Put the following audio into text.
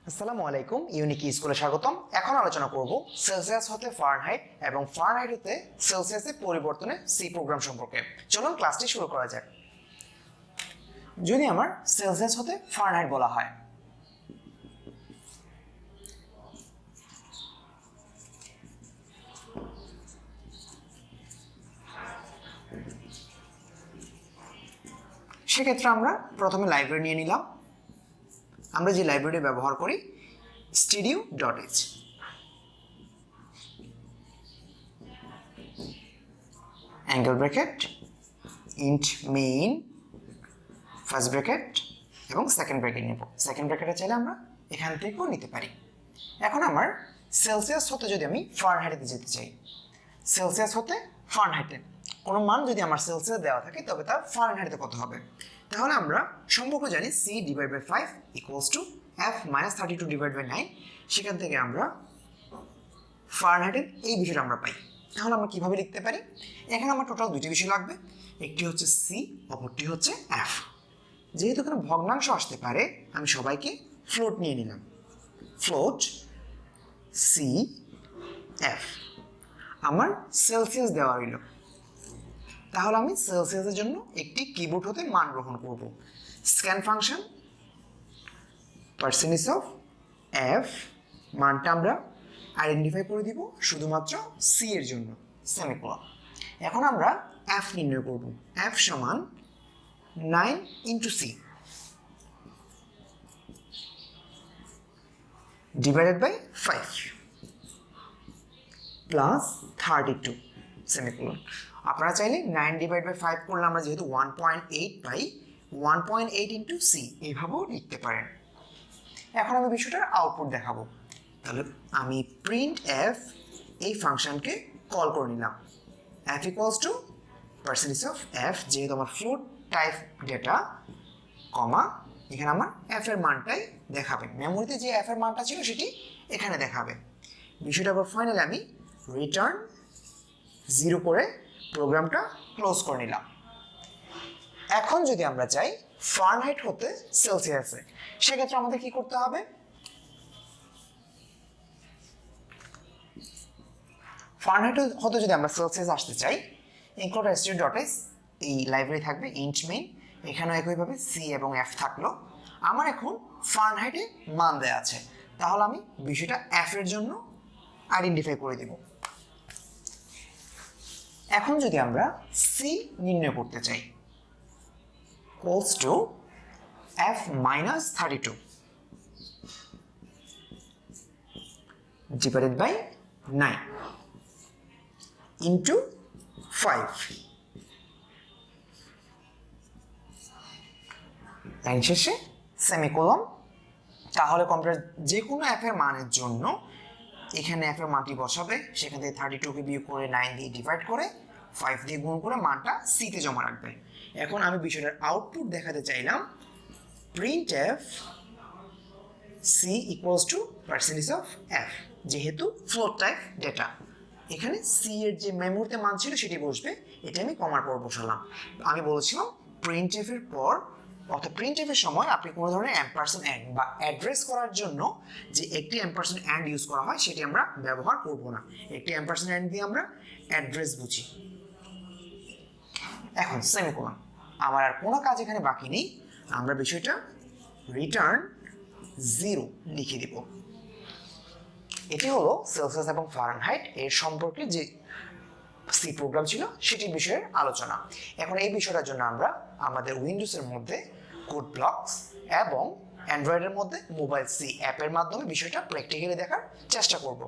আসসালামু আলাইকুম, ইউনিক স্কুলে স্বাগতম। এখন আলোচনা করব সেলসিয়াস হতে ফারেনহাইট এবং ফারেনহাইট হতে সেলসিয়াসে পরিবর্তনের সি প্রোগ্রাম সম্পর্কে। চলুন ক্লাসটি শুরু করা যাক। যদি আমার সেলসিয়াস হতে ফারেনহাইট বলা হয়, সেক্ষেত্রে আমরা প্রথমে লাইব্রেরি নিয়ে নিলাম। আমরা যে লাইব্রেরি ব্যবহার করি studio.h, angle bracket, int main, first bracket এবং সেকেন্ড ব্র্যাকেট নেব। সেকেন্ড ব্র্যাকেটে চাইলে আমরা এখান থেকেও নিতে পারি। এখন আমার সেলসিয়াস হতে যদি আমি ফারেনহাইটে যেতে চাই, সেলসিয়াস হতে ফারেনহাইটে কোনো মান যদি আমার সেলসিয়াস দেওয়া থাকে তবে তার ফারেনহাইটে কত হবে, তাহলে আমরা সম্পর্ক জানি c/5 = f-32/9। সেখান থেকে আমরা ফারেনহাইটের এই বিষয়টা আমরা পাই। তাহলে আমরা কিভাবে লিখতে পারি? এখানে আমার টোটাল দুটি বিষয় লাগবে, একটি হচ্ছে সি, অপরটি হচ্ছে এফ। যেহেতু এখানে ভগ্নাংশ আসতে পারে, আমি সবাইকে ফ্লোট নিয়ে নিলাম। Float C F. আমার সেলসিয়াস দেওয়া রইল, তাহলে আমি সেলসিয়াসের জন্য একটি কিবোর্ড হতে মান গ্রহণ করব। Scan function percentage of F, মানটা আমরা আইডেন্টিফাই করে দিব শুধুমাত্র সি এর জন্য, সেমিকোলন। এখন আমরা এফ নির্ণয় করব। এফ সমান 9 × c divided by 5 plus 32 semicolon. আপনারা চাইলে 9/5 করলে আমরা যেহেতু 1.8 পাই, 1.8 × c এইভাবেও লিখতে পারেন। এখন আমি বিষয়টার আউটপুট দেখাবো। তাহলে আমি প্রিন্ট এফ এই ফাংশনকে কল করে নিলাম। f = পার্সেন্টেজ অফ এফ, যেহেতু আমার ফ্লোট টাইপ ডেটা, কমা এখানে আমার এফ এর মানটাই দেখাবে। মেমোরিতে যে এফ এর মানটা ছিল সেটি এখানে দেখাবে। বিষয়টা আবার ফাইনালি আমি রিটার্ন 0 করে প্রোগ্রামটা ক্লোজ করে নিলাম। এখন যদি আমরা চাই ফারেনহাইট হতে সেলসিয়াসে, সেক্ষেত্রে আমাদের কি করতে হবে? ফারেনহাইট হতে যদি আমরা সেলসিয়াস আসতে চাই, include studio.h এই লাইব্রেরি থাকবে, ইন্ট মেইন, এখানেও একইভাবে সি এবং এফ থাকলো। আমার এখন ফারেনহাইটে মান দেওয়া আছে, তাহলে আমি বিষয়টা এফ এর জন্য আইডেন্টিফাই করে দেব। এখন যদি আমরা সি নির্ণয় করতে চাই, equals to f-32 divided by 9 into 5, line শেষে সেমিকোলন। তাহলে কম্পিউটার যে কোনো এফ এর মানের জন্য এখানে এফ এর মানটি বসাবে, সেখান থেকে 32কে বিয়োগ করে 9 দিয়ে ডিভাইড করে 5 দিয়ে গুণ করে মানটা সিতে জমা রাখবে। এখন আমি বিষয়টার আউটপুট দেখাতে চাইলাম, print F C = percentage of F, যেহেতু ফ্লোট টাইপ ডেটা, এখানে সি এর যে মেমোরিতে মান ছিল সেটি বসবে, এটা আমি কমার পর বসালাম। আমি বলেছিলাম প্রিন্ট এফ এর পর, অর্থাৎ প্রিন্ট এফ এর সময় আপনি কোনো ধরনের অ্যাম্পারস্যান্ড অ্যান্ড বা অ্যাড্রেস করার জন্য যে একটি অ্যাম্পারস্যান্ড অ্যান্ড ইউজ করা হয় সেটি আমরা ব্যবহার করব না। একটি অ্যাম্পারস্যান্ড অ্যান্ড দিয়ে আমরা অ্যাড্রেস বুঝি। এখন সেমিকোলন, আমার আর কোনো কাজ এখানে বাকি নেই। আমরা বিষয়টা রিটার্ন 0 লিখে দিব। এটি হলো সেলসিয়াস এবং ফারেনহাইট এর সম্পর্কে যে সি প্রোগ্রাম ছিল সেটির বিষয়ে আলোচনা। এখন এই বিষয়টার জন্য আমরা আমাদের উইন্ডোজের মধ্যে কোড ব্লকস এবং অ্যান্ড্রয়েডের মধ্যে মোবাইল সি অ্যাপের মাধ্যমে বিষয়টা প্র্যাকটিক্যালি দেখার চেষ্টা করব।